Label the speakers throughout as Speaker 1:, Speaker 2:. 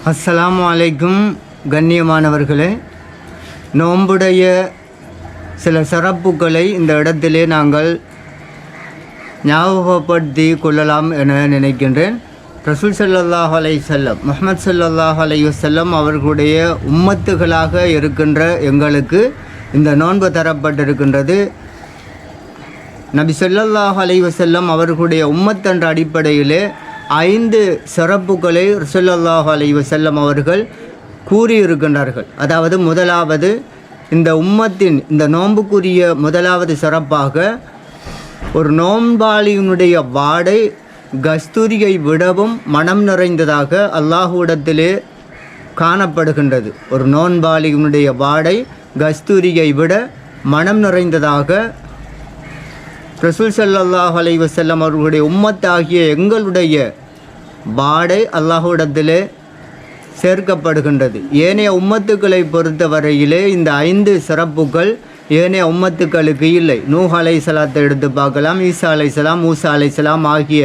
Speaker 1: அஸ்ஸலாமு அலைக்கும். கண்ணியமானவர்களே, நோன்புடைய சில சிறப்புகளை இந்த இடத்திலே நாங்கள் ஞாபகப்படுத்தி கொள்ளலாம் என நினைக்கின்றேன். ரசூல் ஸல்லல்லாஹு அலைஹி வஸல்லம், முஹம்மது ஸல்லல்லாஹு அலைஹி வஸல்லம் அவர்களுடைய உம்மத்துகளாக இருக்கின்ற எங்களுக்கு இந்த நோன்பு தரப்பட்டிருக்கின்றது. நபி ஸல்லல்லாஹு அலைஹி வஸல்லம் அவர்களுடைய உம்மத் என்ற அடிப்படையிலே 5 சிறப்புகளை ஸல்லல்லாஹு அலைஹி வஸல்லம் அவர்கள் கூறியிருக்கின்றார்கள். அதாவது முதலாவது, இந்த உம்மத்தின் இந்த நோன்புக்குரிய முதலாவது சிறப்பாக, ஒரு நோன்பாளியினுடைய வாடை கஸ்தூரியை விடவும் மனம் நிறைந்ததாக அல்லாஹ்விடத்திலே காணப்படுகின்றது. ஒரு நோன்பாளியினுடைய வாடை கஸ்தூரியை விட மனம் நிறைந்ததாக ரசூல் ஸல்லல்லாஹு அலைஹி வஸல்லம் அவர்களுடைய உம்மத்தாகிய எங்களுடைய வாடை அல்லாஹ்விடத்திலே சேர்க்கப்படுகின்றது. ஏனைய உம்மத்துக்களை பொறுத்தவரையிலே இந்த 5 சிறப்புகள் ஏனைய உம்மத்துக்களுக்கு இல்லை. நூஹ் அலைஹிஸ்ஸலாத்தை எடுத்து பார்க்கலாம், ஈசா அலைஹிஸ்ஸலாம், மூசா அலைஹிஸ்ஸலாம் ஆகிய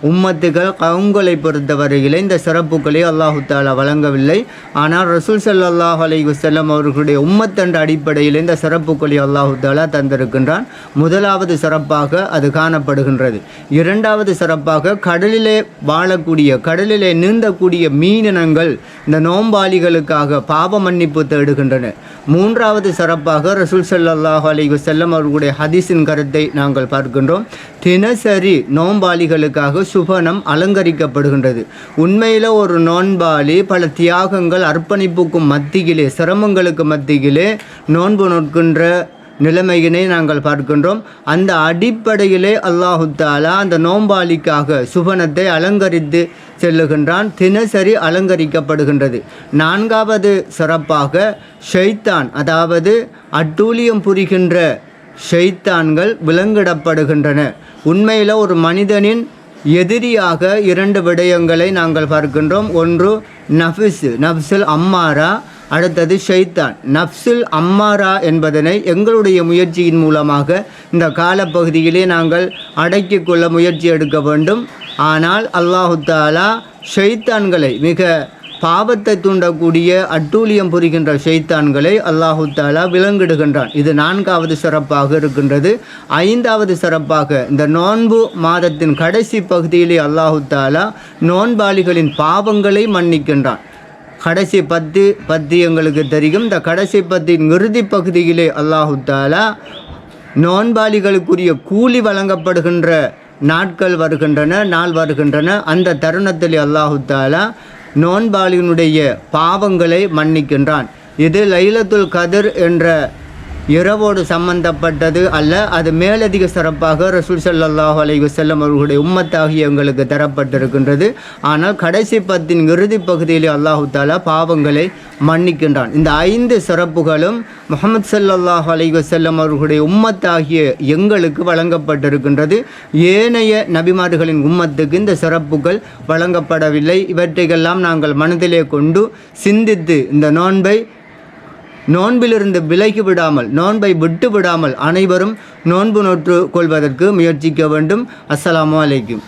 Speaker 1: உம்மத்துக்கள் கவுங்களை பொறுத்தவரையிலே இந்த சிறப்புகளை அல்லாஹு தஆலா வழங்கவில்லை. ஆனால் ரசூல் ஸல்லல்லாஹு அலைஹி வஸல்லம் அவர்களுடைய உம்மத் என்ற அடிப்படையில் இந்த சிறப்புகளை அல்லாஹு தஆலா தந்திருக்கின்றான். முதலாவது சிறப்பாக அது காணப்படுகின்றது. இரண்டாவது சிறப்பாக, கடலிலே வாழக்கூடிய, கடலிலே நீந்தக்கூடிய மீனினங்கள் இந்த நோம்பாளிகளுக்காக பாவ மன்னிப்பு தேடுகின்றன. மூன்றாவது சிறப்பாக ரசூல் ஸல்லல்லாஹு அலைஹி வஸல்லம் அவர்களுடைய ஹதீஸின் கருத்தை நாங்கள் பார்க்கின்றோம். தினசரி நோன்பாளிகளுக்காக சுபனம் அலங்கரிக்கப்படுகின்றது. உண்மையில் ஒரு நோன்பாளி பல தியாகங்கள், அர்ப்பணிப்புக்கும் மத்தியிலே, சிரமங்களுக்கு மத்தியிலே நோன்பு நோக்கின்ற நிலைமையினை நாங்கள் பார்க்கின்றோம். அந்த அடிப்படையிலே அல்லாஹு தஆலா அந்த நோன்பாளிக்காக சுபனத்தை அலங்கரித்து செல்லுகின்றான். தினசரி அலங்கரிக்கப்படுகின்றது. நான்காவது சிறப்பாக, ஷைத்தான், அதாவது அட்டூழியம் புரிகின்ற ஷைத்தான்கள் விலங்கிடப்படுகின்றன. உண்மையில் ஒரு மனிதனின் எதிரியாக 2 விடயங்களை நாங்கள் பார்க்கின்றோம். ஒன்று நஃப்ஸுல் அம்மாரா, அடுத்தது ஷைத்தான். நஃப்ஸுல் அம்மாரா என்பதனை எங்களுடைய முயற்சியின் மூலமாக இந்த காலப்பகுதியிலே நாங்கள் அடக்கிக் கொள்ள முயற்சி எடுக்க வேண்டும். ஆனால் அல்லாஹு தஆலா ஷைத்தான்களை, மிக பாவத்தை தூண்டக்கூடிய அட்டூழியம் புரிகின்ற ஷைத்தான்களை அல்லாஹு தஆலா விலங்கிடுகின்றான். இது 4வது சிறப்பாக இருக்கின்றது. 5வது சிறப்பாக, இந்த நோன்பு மாதத்தின் கடைசி பகுதியிலே அல்லாஹு தஆலா நோன்பாளிகளின் பாவங்களை மன்னிக்கின்றான். கடைசி 10 எங்களுக்கு தெரியும். இந்த கடைசி 10 இறுதி பகுதியிலே அல்லாஹு தஆலா நோன்பாளிகளுக்குரிய கூலி வழங்கப்படுகின்ற நாட்கள் வருகின்றன, நாள் வருகின்றன. அந்த தருணத்தில் அல்லாஹு தஆலா நோன்பாளியினுடைய பாவங்களை மன்னிக்கின்றான். இது லைலத்துல் கத்ர் என்ற இரவோடு சம்பந்தப்பட்டது அல்ல. அது மேலதிக சிறப்பாக ரசூல் ஸல்லல்லாஹு அலைஹி வஸல்லம் அவர்களுடைய உம்மத்தாகிய எங்களுக்கு தரப்பட்டிருக்கின்றது. ஆனால் கடைசி 10 இறுதி பகுதியில் அல்லாஹு தஆலா பாவங்களை மன்னிக்கின்றான். இந்த 5 சிறப்புகளும் முஹம்மது ஸல்லல்லாஹு அலைஹி வஸல்லம் அவர்களுடைய உம்மத்தாகிய எங்களுக்கு வழங்கப்பட்டிருக்கின்றது. ஏனைய நபிமார்களின் உம்மத்துக்கு இந்த சிறப்புகள் வழங்கப்படவில்லை. இவற்றையெல்லாம் நாங்கள் மனதிலே கொண்டு சிந்தித்து இந்த நோன்பிலிருந்து விலகி விடாமல், நோன்பை விட்டு விடாமல் அனைவரும் நோன்பு நோற்று கொள்வதற்கு முயற்சிக்க வேண்டும். அஸ்ஸலாமு அலைக்கும்.